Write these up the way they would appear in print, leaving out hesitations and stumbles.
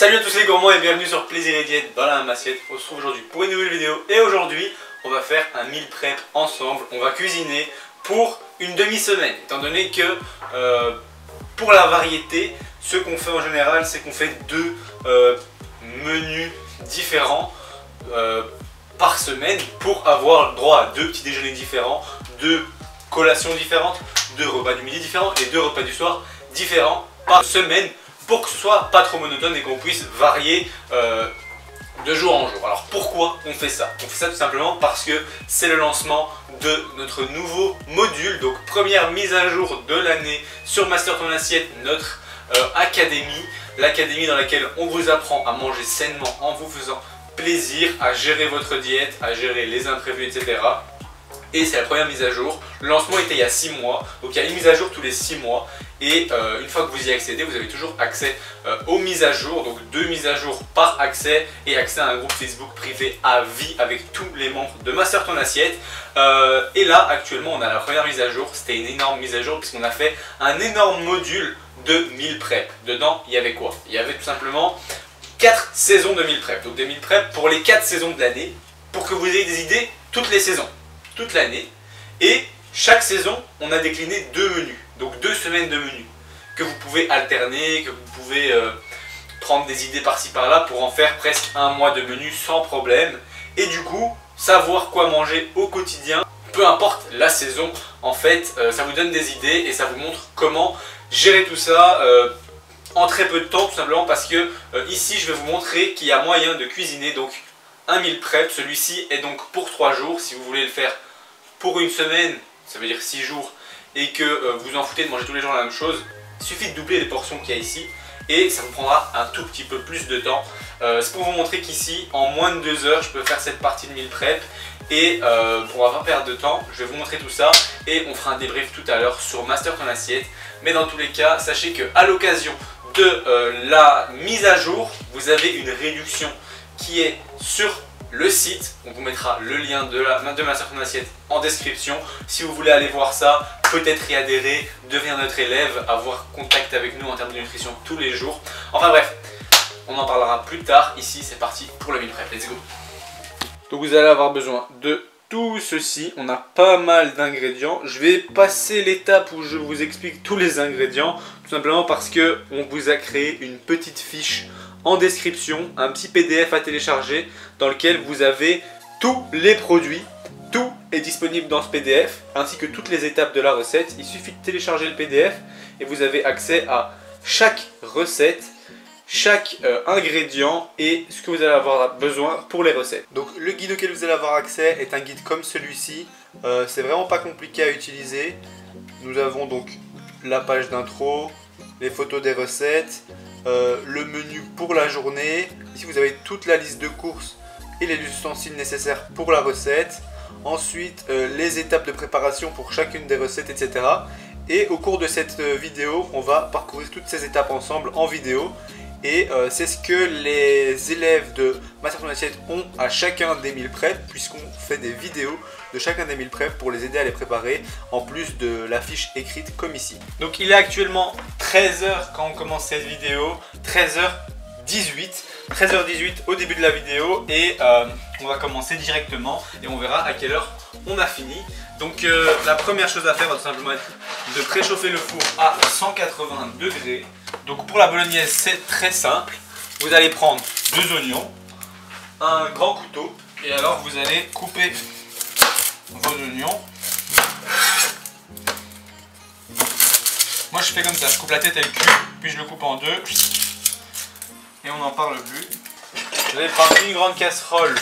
Salut à tous les gourmands et bienvenue sur Plaisir et Diète dans la Assiette. On se retrouve aujourd'hui pour une nouvelle vidéo et aujourd'hui on va faire un meal prep ensemble. On va cuisiner pour une demi-semaine étant donné que pour la variété, ce qu'on fait en général c'est qu'on fait deux menus différents par semaine pour avoir droit à deux petits déjeuners différents, deux collations différentes, deux repas du midi différents et deux repas du soir différents par semaine, pour que ce soit pas trop monotone et qu'on puisse varier de jour en jour. Alors pourquoi on fait ça? On fait ça tout simplement parce que c'est le lancement de notre nouveau module, donc première mise à jour de l'année sur Master ton assiette, notre académie, l'académie dans laquelle on vous apprend à manger sainement en vous faisant plaisir, à gérer votre diète, à gérer les imprévus, etc. Et c'est la première mise à jour. Le lancement était il y a 6 mois, donc il y a une mise à jour tous les 6 mois. Et une fois que vous y accédez, vous avez toujours accès aux mises à jour, donc 2 mises à jour par accès et accès à un groupe Facebook privé à vie avec tous les membres de Master ton assiette. Et là, actuellement, on a la première mise à jour. C'était une énorme mise à jour puisqu'on a fait un énorme module de meal prep. Dedans, il y avait quoi? Il y avait tout simplement 4 saisons de meal prep. Donc des meal prep pour les 4 saisons de l'année, pour que vous ayez des idées toutes les saisons, toute l'année. Et chaque saison, on a décliné 2 menus. Donc 2 semaines de menus que vous pouvez alterner, que vous pouvez prendre des idées par-ci par-là pour en faire presque un mois de menu sans problème. Et du coup, savoir quoi manger au quotidien, peu importe la saison, en fait, ça vous donne des idées et ça vous montre comment gérer tout ça en très peu de temps, tout simplement parce que ici, je vais vous montrer qu'il y a moyen de cuisiner donc un meal prep. Celui-ci est donc pour 3 jours. Si vous voulez le faire pour une semaine, ça veut dire 6 jours, et que vous en foutez de manger tous les jours la même chose, il suffit de doubler les portions qu'il y a ici et ça vous prendra un tout petit peu plus de temps. C'est pour vous montrer qu'ici, en moins de 2 heures, je peux faire cette partie de meal prep et pour avoir pas perdre de temps, je vais vous montrer tout ça et on fera un débrief tout à l'heure sur Master ton assiette. Mais dans tous les cas, sachez qu'à l'occasion de la mise à jour, vous avez une réduction qui est sur le site. On vous mettra le lien de Master ton assiette en description. Si vous voulez aller voir ça, peut-être y adhérer, devenir notre élève, avoir contact avec nous en termes de nutrition tous les jours. Enfin bref, on en parlera plus tard. Ici, c'est parti pour le meal prep. Let's go. Donc vous allez avoir besoin de tout ceci. On a pas mal d'ingrédients. Je vais passer l'étape où je vous explique tous les ingrédients, tout simplement parce que on vous a créé une petite fiche en description, un petit PDF à télécharger dans lequel vous avez tous les produits. Tout est disponible dans ce PDF ainsi que toutes les étapes de la recette. Il suffit de télécharger le PDF et vous avez accès à chaque recette, chaque ingrédient et ce que vous allez avoir besoin pour les recettes. Donc le guide auquel vous allez avoir accès est un guide comme celui-ci. C'est vraiment pas compliqué à utiliser. Nous avons donc la page d'intro, les photos des recettes, le menu pour la journée. Ici vous avez toute la liste de courses et les ustensiles nécessaires pour la recette. Ensuite les étapes de préparation pour chacune des recettes, etc. Et au cours de cette vidéo, on va parcourir toutes ces étapes ensemble en vidéo. Et c'est ce que les élèves de Master ton assiette ont à chacun des meal prep, puisqu'on fait des vidéos de chacun des meal prep pour les aider à les préparer, en plus de la fiche écrite comme ici. Donc il est actuellement 13 h quand on commence cette vidéo, 13h18 au début de la vidéo, et on va commencer directement et on verra à quelle heure on a fini. Donc la première chose à faire va tout simplement être de préchauffer le four à 180 degrés. Donc pour la bolognaise, c'est très simple. Vous allez prendre 2 oignons, un grand couteau, et alors vous allez couper vos oignons. Moi je fais comme ça, je coupe la tête et le cul, puis je le coupe en 2 et on n'en parle plus. Vous allez prendre une grande casserole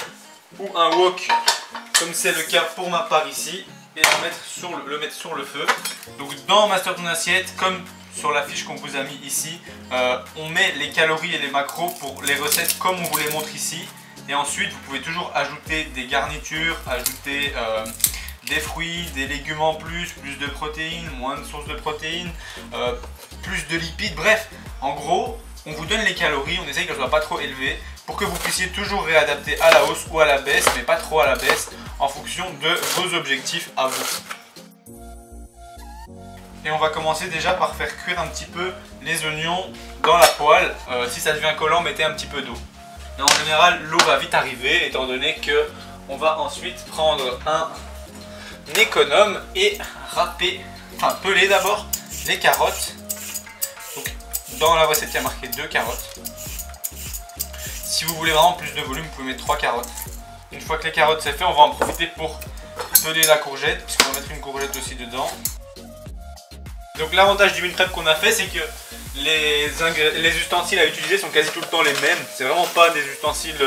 ou un wok, comme c'est le cas pour ma part ici, et le mettre sur le feu. Donc dans Master ton assiette, comme sur la fiche qu'on vous a mis ici, on met les calories et les macros pour les recettes comme on vous les montre ici. Et ensuite vous pouvez toujours ajouter des garnitures, ajouter des fruits, des légumes en plus de protéines, moins de sources de protéines, plus de lipides, bref, en gros on vous donne les calories, on essaye qu'elles ne soient pas trop élevées pour que vous puissiez toujours réadapter à la hausse ou à la baisse, mais pas trop à la baisse en fonction de vos objectifs à vous. Et on va commencer déjà par faire cuire un petit peu les oignons dans la poêle. Si ça devient collant, mettez un petit peu d'eau. Et en général, l'eau va vite arriver étant donné que on va ensuite prendre un économe et râper, enfin peler d'abord les carottes. Donc, dans la recette, il y a marqué 2 carottes. Si vous voulez vraiment plus de volume, vous pouvez mettre 3 carottes. Une fois que les carottes c'est fait, on va en profiter pour peler la courgette, puisqu'on va mettre une courgette aussi dedans. Donc l'avantage du meal prep qu'on a fait, c'est que les ustensiles à utiliser sont quasi tout le temps les mêmes. C'est vraiment pas des ustensiles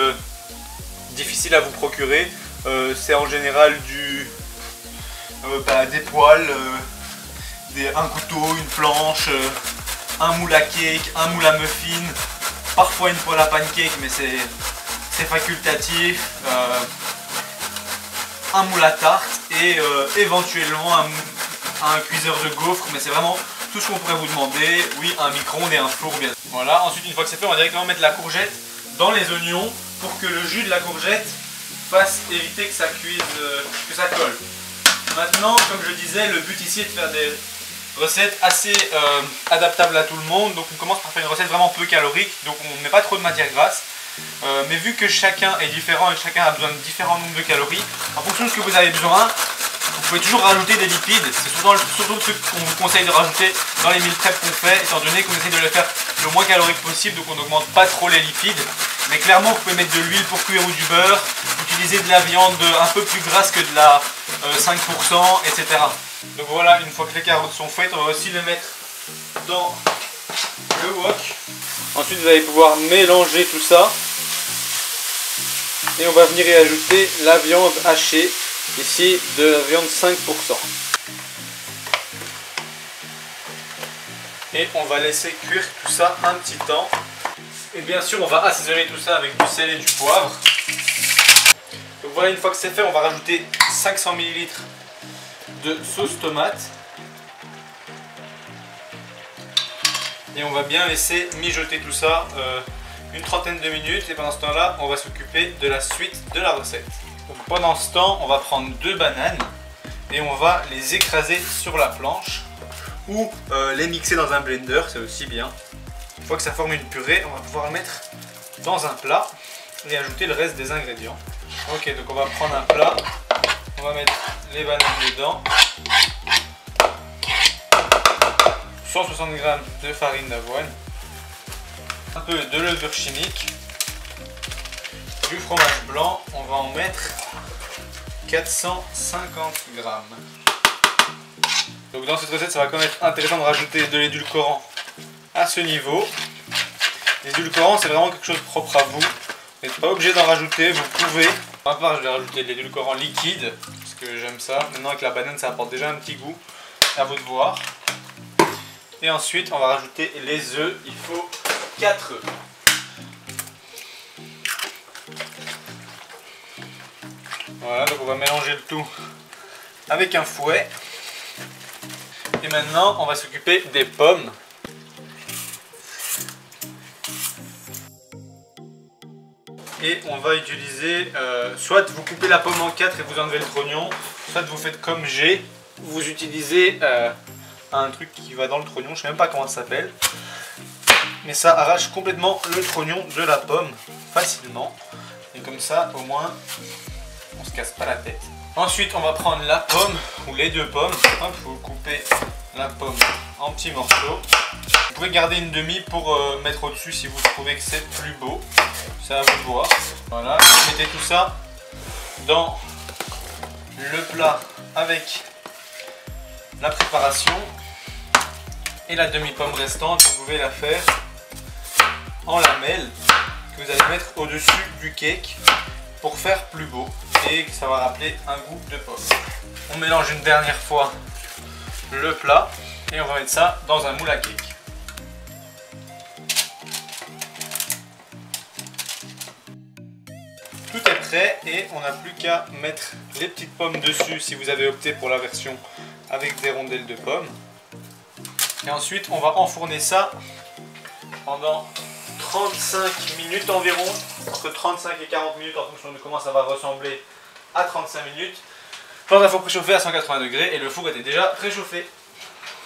difficiles à vous procurer. C'est en général des poêles, un couteau, une planche, un moule à cake, un moule à muffin, parfois une poêle à pancake, mais c'est facultatif, un moule à tarte et éventuellement un cuiseur de gaufres, mais c'est vraiment tout ce qu'on pourrait vous demander. Oui, un micro-ondes et un four bien. Voilà, ensuite une fois que c'est fait, on va directement mettre la courgette dans les oignons pour que le jus de la courgette fasse éviter que ça cuise, que ça colle. Maintenant, comme je disais, le but ici est de faire des recettes assez adaptables à tout le monde. Donc on commence par faire une recette vraiment peu calorique, donc on ne met pas trop de matière grasse. Mais vu que chacun est différent et chacun a besoin de différents nombres de calories, en fonction de ce que vous avez besoin, vous pouvez toujours rajouter des lipides. C'est surtout ce qu'on vous conseille de rajouter dans les meal prep qu'on fait, étant donné qu'on essaie de le faire le moins calorique possible, donc on n'augmente pas trop les lipides. Mais clairement, vous pouvez mettre de l'huile pour cuire ou du beurre, utiliser de la viande un peu plus grasse que de la 5%, etc. Donc voilà, une fois que les carottes sont faites, on va aussi les mettre dans le wok. Ensuite, vous allez pouvoir mélanger tout ça. Et on va venir y ajouter la viande hachée. Ici, de la viande 5%. Et on va laisser cuire tout ça un petit temps. Et bien sûr, on va assaisonner tout ça avec du sel et du poivre. Donc voilà, une fois que c'est fait, on va rajouter 500 ml de sauce tomate. Et on va bien laisser mijoter tout ça une trentaine de minutes. Et pendant ce temps-là, on va s'occuper de la suite de la recette. Donc pendant ce temps, on va prendre 2 bananes et on va les écraser sur la planche ou les mixer dans un blender, c'est aussi bien. Une fois que ça forme une purée, on va pouvoir le mettre dans un plat et ajouter le reste des ingrédients. Ok, donc on va prendre un plat, on va mettre les bananes dedans, 160 g de farine d'avoine, un peu de levure chimique, du fromage blanc, on va en mettre 450 g. Donc dans cette recette, ça va quand même être intéressant de rajouter de l'édulcorant à ce niveau. L'édulcorant, c'est vraiment quelque chose de propre à vous. Vous n'êtes pas obligé d'en rajouter, vous pouvez. Pour ma part, je vais rajouter de l'édulcorant liquide parce que j'aime ça. Maintenant, avec la banane, ça apporte déjà un petit goût. À vous de voir. Et ensuite, on va rajouter les œufs. Il faut 4 œufs. Voilà, donc on va mélanger le tout avec un fouet. Et maintenant, on va s'occuper des pommes. Et on va utiliser, soit vous coupez la pomme en 4 et vous enlevez le trognon, soit vous faites comme j'ai, vous utilisez un truc qui va dans le trognon, je ne sais même pas comment ça s'appelle. Mais ça arrache complètement le trognon de la pomme facilement. Et comme ça, au moins, on se casse pas la tête. Ensuite, on va prendre la pomme, ou les 2 pommes. Hop, vous coupez la pomme en petits morceaux. Vous pouvez garder une demi pour mettre au-dessus si vous trouvez que c'est plus beau. C'est à vous de voir. Voilà, vous mettez tout ça dans le plat avec la préparation. Et la demi-pomme restante, vous pouvez la faire en lamelles que vous allez mettre au-dessus du cake pour faire plus beau et que ça va rappeler un goût de pomme. On mélange une dernière fois le plat et on va mettre ça dans un moule à cake. Tout est prêt et on n'a plus qu'à mettre les petites pommes dessus si vous avez opté pour la version avec des rondelles de pommes. Et ensuite on va enfourner ça pendant 35 minutes environ, entre 35 et 40 minutes en fonction de comment ça va ressembler à 35 minutes. Dans un four préchauffé à 180 degrés et le four était déjà préchauffé.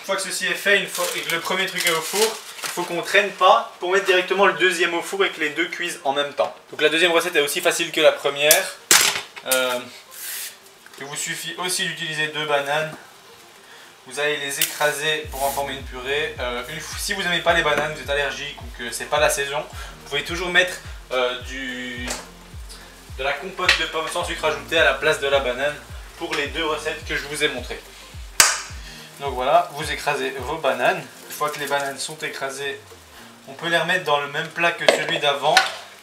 fois que ceci est fait, et que le premier truc est au four, il faut qu'on ne traîne pas pour mettre directement le deuxième au four et que les deux cuisent en même temps. Donc la deuxième recette est aussi facile que la première. Il vous suffit aussi d'utiliser 2 bananes. Vous allez les écraser pour en former une purée. Si vous n'aimez pas les bananes, vous êtes allergique ou que c'est pas la saison, vous pouvez toujours mettre de la compote de pommes sans sucre ajouté à la place de la banane pour les 2 recettes que je vous ai montrées. Donc voilà, vous écrasez vos bananes. Une fois que les bananes sont écrasées, on peut les remettre dans le même plat que celui d'avant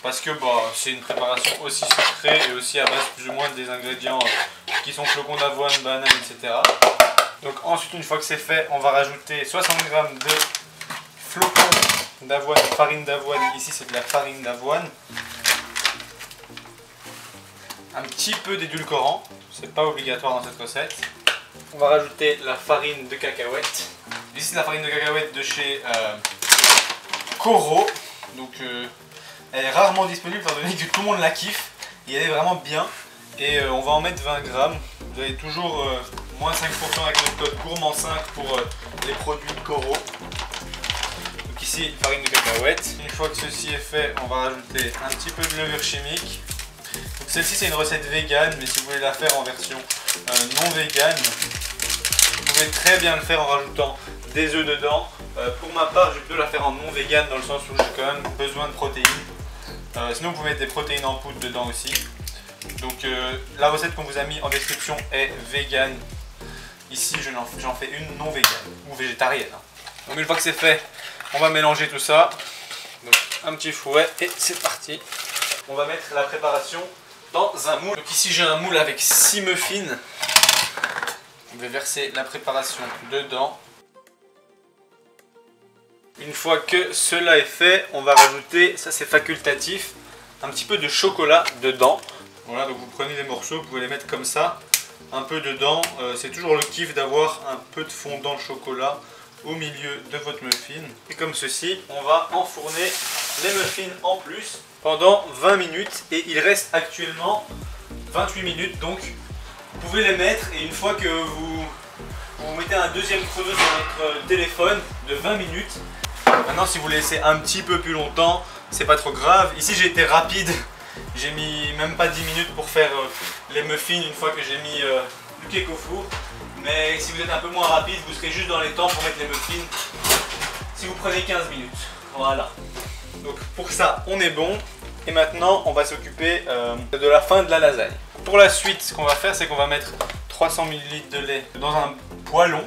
parce que c'est une préparation aussi sucrée et aussi à base plus ou moins des ingrédients qui sont flocons d'avoine, bananes, etc. Donc ensuite, une fois que c'est fait, on va rajouter 60 g de flocons d'avoine, farine d'avoine. Ici, c'est de la farine d'avoine. Un petit peu d'édulcorant, c'est pas obligatoire dans cette recette. On va rajouter la farine de cacahuète. Ici, c'est la farine de cacahuète de chez Koro. Donc, elle est rarement disponible étant donné que tout le monde la kiffe. Et elle est vraiment bien. Et on va en mettre 20 grammes. Vous avez toujours moins 5% avec notre code gourmand 5 pour les produits Koro. Donc ici, farine de cacahuète. Une fois que ceci est fait, on va rajouter un petit peu de levure chimique. Donc celle-ci, c'est une recette vegan, mais si vous voulez la faire en version non vegan, vous pouvez très bien le faire en rajoutant des œufs dedans. Pour ma part, je peux la faire en non vegan dans le sens où j'ai quand même besoin de protéines. Sinon, vous pouvez mettre des protéines en poudre dedans aussi. Donc la recette qu'on vous a mis en description est vegan. Ici j'en fais une non vegan ou végétarienne. Donc une fois que c'est fait, on va mélanger tout ça. Donc un petit fouet et c'est parti. On va mettre la préparation dans un moule. Donc ici j'ai un moule avec 6 muffins. On va verser la préparation dedans. Une fois que cela est fait, on va rajouter, ça c'est facultatif, un petit peu de chocolat dedans. Voilà, donc vous prenez les morceaux, vous pouvez les mettre comme ça, un peu dedans. C'est toujours le kiff d'avoir un peu de fondant chocolat au milieu de votre muffin. Et comme ceci, on va enfourner les muffins en plus pendant 20 minutes. Et il reste actuellement 28 minutes, donc vous pouvez les mettre. Et une fois que vous mettez un deuxième chrono sur votre téléphone de 20 minutes. Maintenant, si vous laissez un petit peu plus longtemps, c'est pas trop grave. Ici, j'ai été rapide. J'ai mis même pas 10 minutes pour faire les muffins une fois que j'ai mis le cake au four. Mais si vous êtes un peu moins rapide, vous serez juste dans les temps pour mettre les muffins si vous prenez 15 minutes. Voilà. Donc pour ça, on est bon. Et maintenant, on va s'occuper de la fin de la lasagne. Pour la suite, ce qu'on va faire, c'est qu'on va mettre 300 ml de lait dans un poêlon.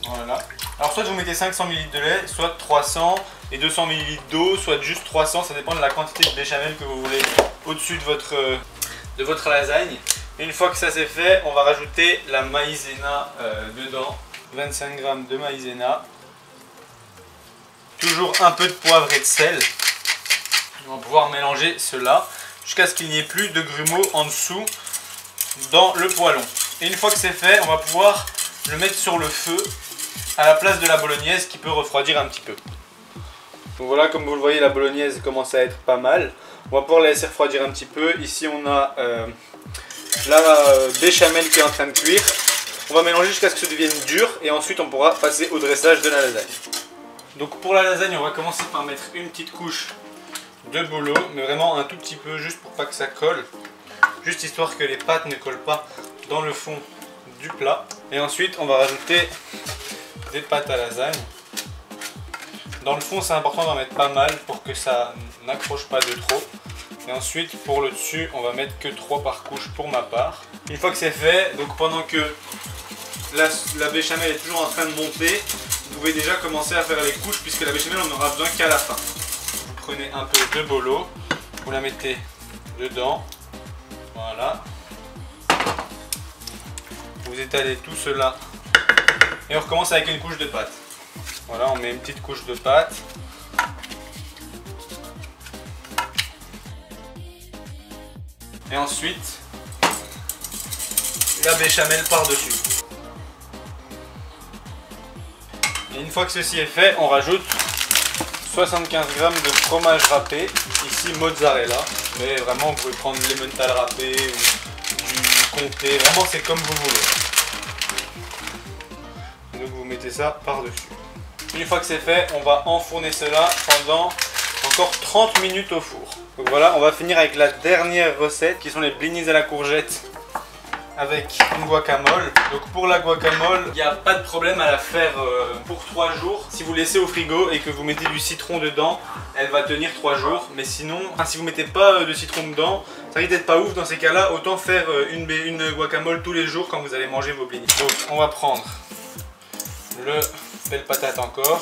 Voilà. Alors soit vous mettez 500 ml de lait, soit 300 et 200 ml d'eau, soit juste 300, ça dépend de la quantité de béchamel que vous voulez au-dessus de votre lasagne. Et une fois que ça c'est fait, on va rajouter la maïzena dedans, 25 g de maïzena, toujours un peu de poivre et de sel. On va pouvoir mélanger cela jusqu'à ce qu'il n'y ait plus de grumeaux en dessous dans le poêlon. Et une fois que c'est fait, on va pouvoir le mettre sur le feu à la place de la bolognaise qui peut refroidir un petit peu. Donc voilà, comme vous le voyez, la bolognaise commence à être pas mal. On va pouvoir la laisser refroidir un petit peu. Ici on a la béchamel qui est en train de cuire. On va mélanger jusqu'à ce que ça devienne dur et ensuite on pourra passer au dressage de la lasagne. Donc pour la lasagne, on va commencer par mettre une petite couche de bolo, mais vraiment un tout petit peu, juste pour pas que ça colle. Juste histoire que les pâtes ne collent pas dans le fond du plat. Et ensuite on va rajouter des pâtes à lasagne. Dans le fond, c'est important d'en mettre pas mal pour que ça n'accroche pas de trop. Et ensuite, pour le dessus, on va mettre que 3 par couche pour ma part. Une fois que c'est fait, donc pendant que la béchamel est toujours en train de monter, vous pouvez déjà commencer à faire les couches puisque la béchamel, on n'aura besoin qu'à la fin. Vous prenez un peu de bolo, vous la mettez dedans. Voilà. Vous étalez tout cela et on recommence avec une couche de pâte. Voilà, on met une petite couche de pâte. Et ensuite, la béchamel par-dessus. Et une fois que ceci est fait, on rajoute 75 g de fromage râpé. Ici mozzarella, mais vraiment vous pouvez prendre l'emmental râpé ou du comté, vraiment c'est comme vous voulez. Donc vous mettez mettez ça par-dessus. Une fois que c'est fait, on va enfourner cela pendant encore 30 minutes au four. Donc voilà, on va finir avec la dernière recette qui sont les blinis à la courgette avec une guacamole. Donc pour la guacamole, il n'y a pas de problème à la faire pour 3 jours. Si vous laissez au frigo et que vous mettez du citron dedans, elle va tenir 3 jours. Mais sinon, si vous mettez pas de citron dedans, ça risque d'être pas ouf. Dans ces cas-là, autant faire une guacamole tous les jours quand vous allez manger vos blinis. Donc on va prendre le belle patate encore,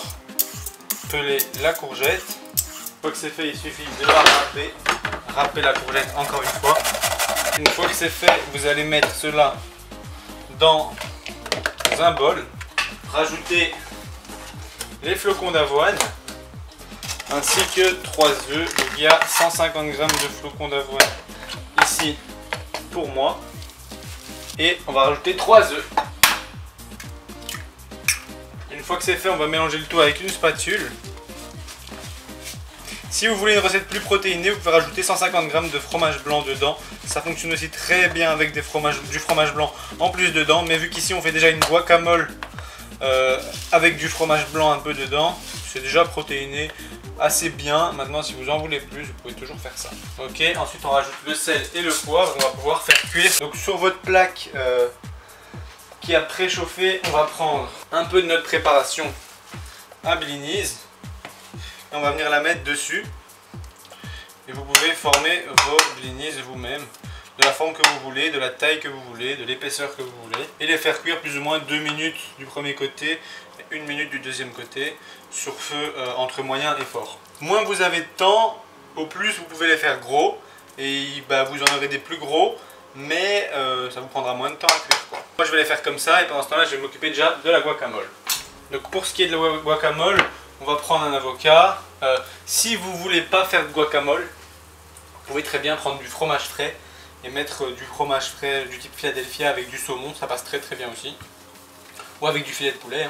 peler la courgette. Une fois que c'est fait, il suffit de la râper la courgette encore une fois. Une fois que c'est fait, vous allez mettre cela dans un bol, rajouter les flocons d'avoine ainsi que 3 œufs. Donc il y a 150 g de flocons d'avoine ici pour moi et on va rajouter 3 œufs. Une fois que c'est fait, on va mélanger le tout avec une spatule. Si vous voulez une recette plus protéinée, vous pouvez rajouter 150 g de fromage blanc dedans. Ça fonctionne aussi très bien avec du fromage blanc en plus dedans. Mais vu qu'ici on fait déjà une guacamole avec du fromage blanc un peu dedans, c'est déjà protéiné assez bien. Maintenant, si vous en voulez plus, vous pouvez toujours faire ça. Ok, ensuite on rajoute le sel et le poivre. On va pouvoir faire cuire. Donc sur votre plaque qui a préchauffé, on va prendre un peu de notre préparation à blinis. Et on va venir la mettre dessus et vous pouvez former vos blinis vous-même de la forme que vous voulez, de la taille que vous voulez, de l'épaisseur que vous voulez et les faire cuire plus ou moins 2 minutes du premier côté et 1 minute du deuxième côté sur feu entre moyen et fort. Moins vous avez de temps, au plus vous pouvez les faire gros et vous en aurez des plus gros mais ça vous prendra moins de temps à cuire quoi. Moi je vais les faire comme ça et pendant ce temps là je vais m'occuper déjà de la guacamole. Donc pour ce qui est de la guacamole, on va prendre un avocat. Si vous ne voulez pas faire de guacamole, vous pouvez très bien prendre du fromage frais et mettre du fromage frais du type Philadelphia avec du saumon, ça passe très bien aussi. Ou avec du filet de poulet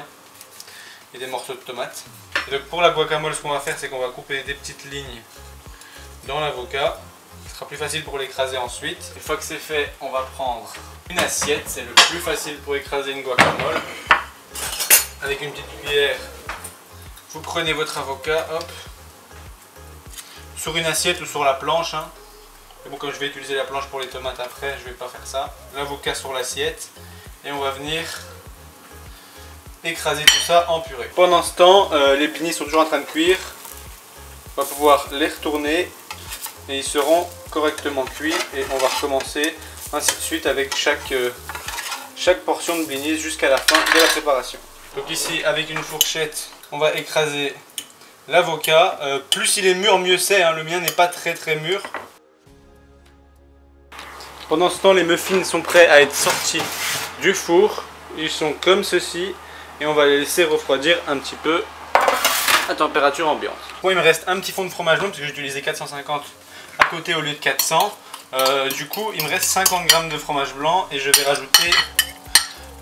et des morceaux de tomates. Et donc pour la guacamole, ce qu'on va faire, c'est qu'on va couper des petites lignes dans l'avocat. Ce sera plus facile pour l'écraser ensuite. Une fois que c'est fait, on va prendre une assiette, c'est le plus facile pour écraser une guacamole. Avec une petite cuillère. Vous prenez votre avocat, hop, sur une assiette ou sur la planche. Mais bon, comme je vais utiliser la planche pour les tomates après, je ne vais pas faire ça. L'avocat sur l'assiette et on va venir écraser tout ça en purée. Pendant ce temps, les blinis sont toujours en train de cuire. On va pouvoir les retourner et ils seront correctement cuits et on va recommencer ainsi de suite avec chaque portion de blinis jusqu'à la fin de la préparation. Donc ici, avec une fourchette, on va écraser l'avocat. Plus il est mûr, mieux c'est. Le mien n'est pas très mûr. Pendant ce temps, les muffins sont prêts à être sortis du four. Ils sont comme ceci. Et on va les laisser refroidir un petit peu à température ambiante. Moi, il me reste un petit fond de fromage blanc parce que j'ai utilisé 450 à côté au lieu de 400. Du coup, il me reste 50 g de fromage blanc et je vais rajouter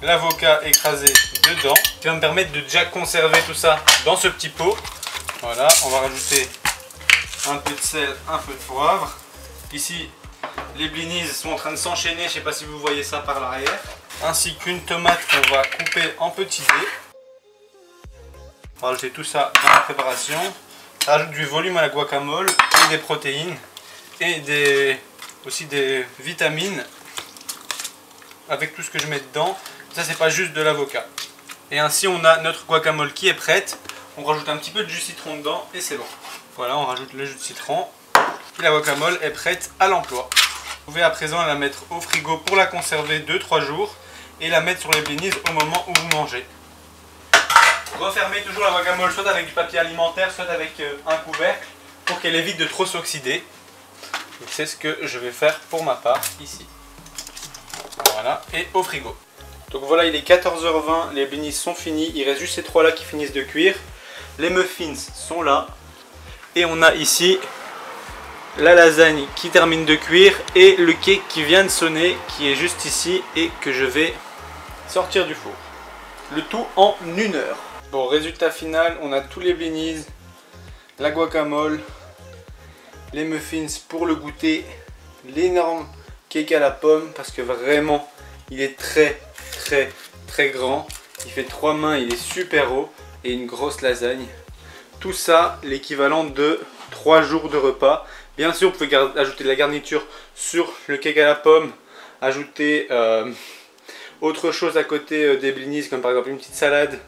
l'avocat écrasé dedans, qui va me permettre de déjà conserver tout ça dans ce petit pot. Voilà, on va rajouter un peu de sel, un peu de poivre. Ici, les blinis sont en train de s'enchaîner, je ne sais pas si vous voyez ça par l'arrière. Ainsi qu'une tomate qu'on va couper en petits dés. On va rajouter tout ça dans la préparation. Ça rajoute du volume à la guacamole et des protéines et aussi des vitamines avec tout ce que je mets dedans. Ça, c'est pas juste de l'avocat. Et ainsi, on a notre guacamole qui est prête. On rajoute un petit peu de jus de citron dedans et c'est bon. Voilà, on rajoute le jus de citron. Et la guacamole est prête à l'emploi. Vous pouvez à présent la mettre au frigo pour la conserver 2-3 jours et la mettre sur les blinis au moment où vous mangez. Refermez toujours la guacamole soit avec du papier alimentaire, soit avec un couvercle pour qu'elle évite de trop s'oxyder. C'est ce que je vais faire pour ma part ici. Voilà, et au frigo. Donc voilà, il est 14h20, les blinis sont finis, il reste juste ces trois là qui finissent de cuire. Les muffins sont là. Et on a ici la lasagne qui termine de cuire et le cake qui vient de sonner, qui est juste ici et que je vais sortir du four. Le tout en 1 heure. Bon, résultat final, on a tous les blinis, la guacamole, les muffins pour le goûter, l'énorme cake à la pomme parce que vraiment il est très grand. Il fait 3 mains, il est super haut. Et une grosse lasagne. Tout ça, l'équivalent de 3 jours de repas. Bien sûr, vous pouvez ajouter de la garniture sur le cake à la pomme. Ajouter autre chose à côté des blinis, comme par exemple une petite salade.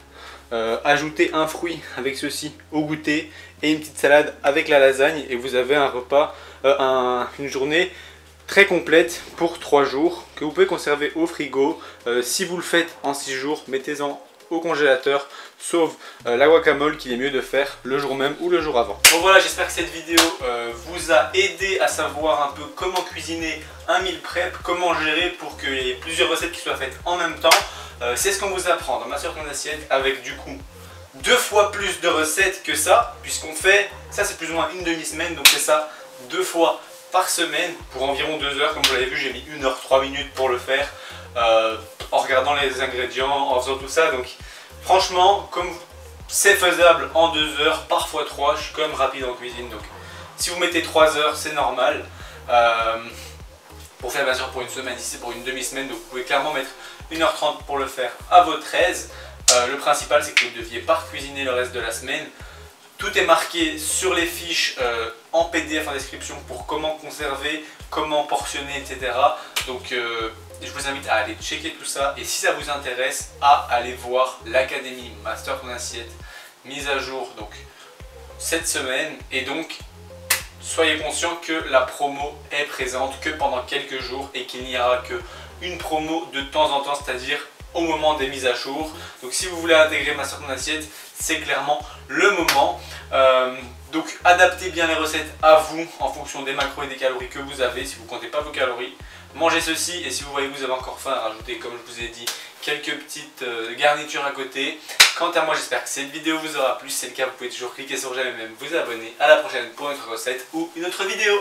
Ajouter un fruit avec ceci au goûter. Et une petite salade avec la lasagne. Et vous avez un repas, une journée très complète pour 3 jours. Que vous pouvez conserver au frigo. Si vous le faites en 6 jours, mettez-en au congélateur, sauf la guacamole qu'il est mieux de faire le jour même ou le jour avant. Bon voilà, j'espère que cette vidéo vous a aidé à savoir un peu comment cuisiner un meal prep, comment gérer pour qu'il y ait plusieurs recettes qui soient faites en même temps. C'est ce qu'on vous apprend dans Master ton assiette, avec du coup 2 fois plus de recettes que ça, puisqu'on fait, ça c'est plus ou moins une demi-semaine, donc c'est ça 2 fois par semaine pour environ 2 heures. Comme vous l'avez vu, j'ai mis 1 heure 3 minutes pour le faire. En regardant les ingrédients, en faisant tout ça, donc franchement, comme c'est faisable en 2 heures, parfois 3, je suis quand même rapide en cuisine, donc si vous mettez 3 heures, c'est normal. Pour faire bien sûr pour une semaine, ici pour une demi-semaine, donc vous pouvez clairement mettre 1h30 pour le faire à votre aise. Le principal, c'est que vous ne deviez pas cuisiner le reste de la semaine. Tout est marqué sur les fiches en PDF en description pour comment conserver, comment portionner, etc. Donc je vous invite à aller checker tout ça, et si ça vous intéresse, à aller voir l'académie Master ton assiette mise à jour donc cette semaine. Et donc soyez conscient que la promo est présente que pendant quelques jours et qu'il n'y aura que une promo de temps en temps, c'est-à-dire au moment des mises à jour. Donc si vous voulez intégrer Master ton assiette, c'est clairement le moment. Donc adaptez bien les recettes à vous en fonction des macros et des calories que vous avez. Si vous ne comptez pas vos calories, mangez ceci, et si vous voyez que vous avez encore faim, rajoutez, comme je vous ai dit, quelques petites garnitures à côté. Quant à moi, j'espère que cette vidéo vous aura plu. Si c'est le cas, vous pouvez toujours cliquer sur j'aime et même vous abonner. À la prochaine pour une autre recette ou une autre vidéo.